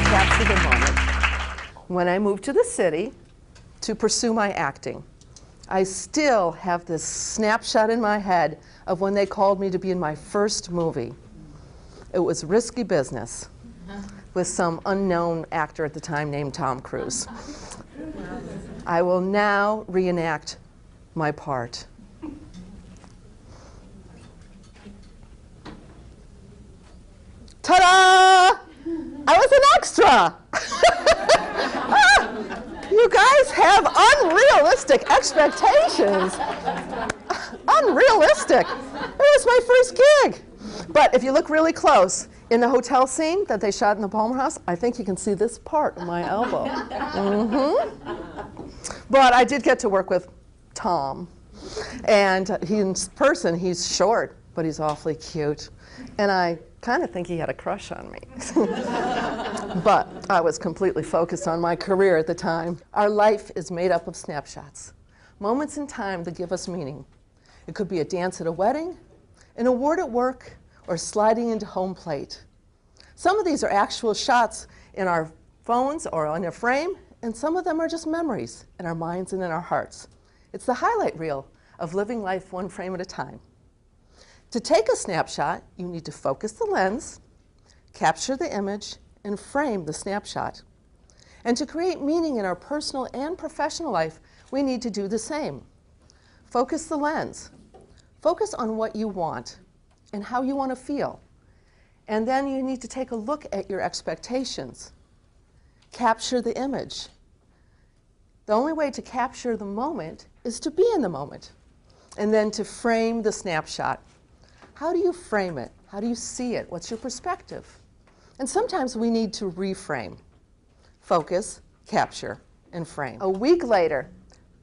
capture the moment. When I moved to the city to pursue my acting, I still have this snapshot in my head of when they called me to be in my first movie. It was Risky Business with some unknown actor at the time named Tom Cruise. I will now reenact my part. Ta-da! I was an extra! You guys have unrealistic expectations. Unrealistic. It was my first gig. But if you look really close, in the hotel scene that they shot in the Palmer House, I think you can see this part of my elbow. But I did get to work with Tom. And in person, he's short, but he's awfully cute. And I kind of think he had a crush on me. But I was completely focused on my career at the time. Our life is made up of snapshots, moments in time that give us meaning. It could be a dance at a wedding, an award at work, or sliding into home plate. Some of these are actual shots in our phones or on a frame, and some of them are just memories in our minds and in our hearts. It's the highlight reel of living life one frame at a time. To take a snapshot, you need to focus the lens, capture the image, and frame the snapshot. And to create meaning in our personal and professional life, we need to do the same. Focus the lens. Focus on what you want and how you want to feel. And then you need to take a look at your expectations. Capture the image. The only way to capture the moment is to be in the moment, and then to frame the snapshot. How do you frame it? How do you see it? What's your perspective? And sometimes we need to reframe. Focus, capture, and frame. A week later,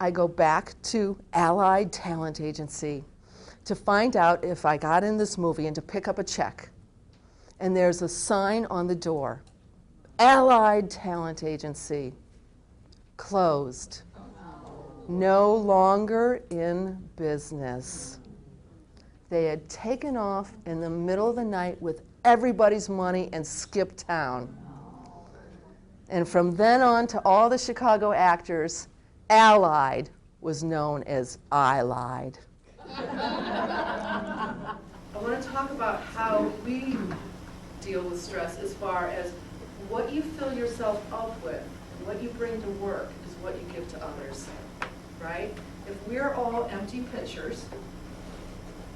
I go back to Allied Talent Agency to find out if I got in this movie and to pick up a check. And there's a sign on the door, Allied Talent Agency, closed, no longer in business. They had taken off in the middle of the night with everybody's money and skipped town. And from then on to all the Chicago actors, Allied was known as I Lied. I want to talk about how we deal with stress as far as what you fill yourself up with, and what you bring to work is what you give to others, right? If we're all empty pitchers,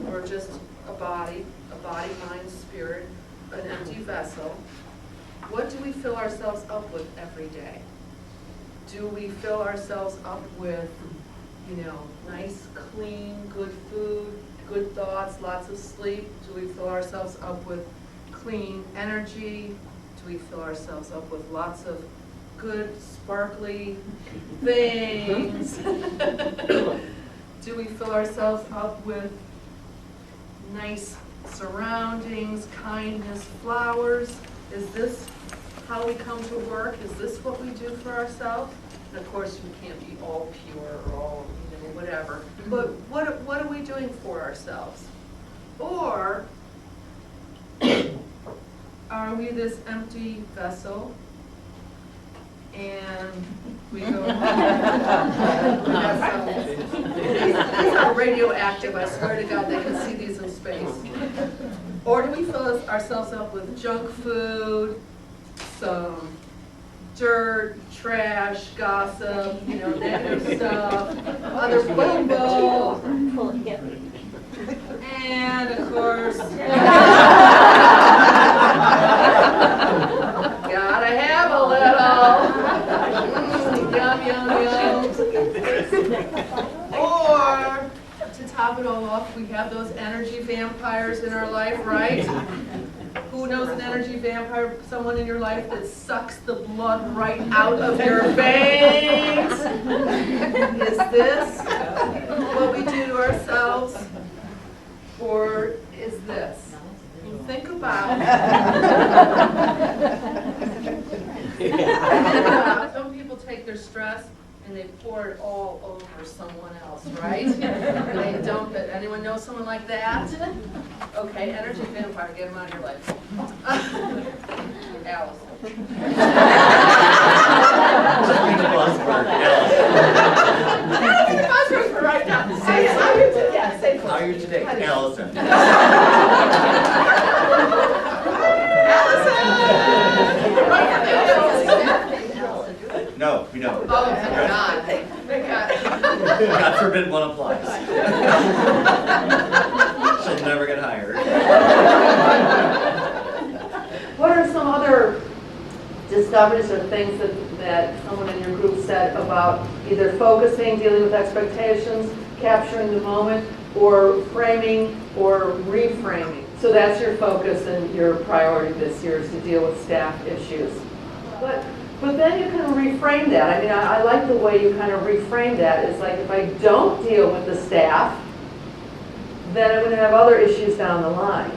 or just a body, mind, spirit, an empty vessel, what do we fill ourselves up with every day? Do we fill ourselves up with, nice, clean, good food, good thoughts, lots of sleep? Do we fill ourselves up with clean energy? Do we fill ourselves up with lots of good, sparkly things? Do we fill ourselves up with nice surroundings, kindness, flowers? Is this how we come to work? Is this what we do for ourselves? And of course, we can't be all pure or all, whatever. But what are we doing for ourselves? Or are we this empty vessel and we go, these are radioactive, I swear to God, they can see these in space. Or do we fill ourselves up with junk food, some dirt, trash, gossip, negative stuff, other people, and of course, gotta have a little, yum, yum, yum. Or, to top it all off, we have those energy vampires in our life, right? Who knows an energy vampire? Someone in your life that sucks the blood right out of your veins? Is this what we do to ourselves? Or is this? Think about it. Some people take their stress and they pour it all over someone else, right? They dump it. Anyone know someone like that? Okay, energy vampire, get him out of your life. Allison. Buzzwords for right now. Say it. How are you today? Allison. No, we don't. Oh, thank God. Thank God. God forbid one applies. She'll never get hired. What are some other discoveries or things that someone in your group said about either focusing, dealing with expectations, capturing the moment, or framing or reframing? So that's your focus and your priority this year, is to deal with staff issues. But then you can reframe that. I mean, I like the way you kind of reframe that. It's like, if I don't deal with the staff, then I'm going to have other issues down the line.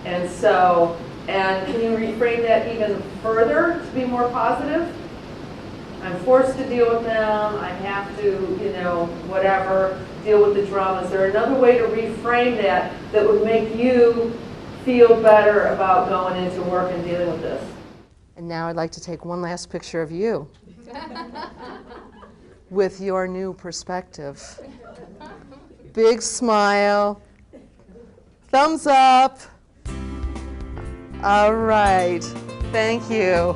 And so, and can you reframe that even further to be more positive? I'm forced to deal with them. I have to, whatever, deal with the drama. Is there another way to reframe that would make you feel better about going into work and dealing with this? And now I'd like to take one last picture of you with your new perspective. Big smile, thumbs up. All right, thank you.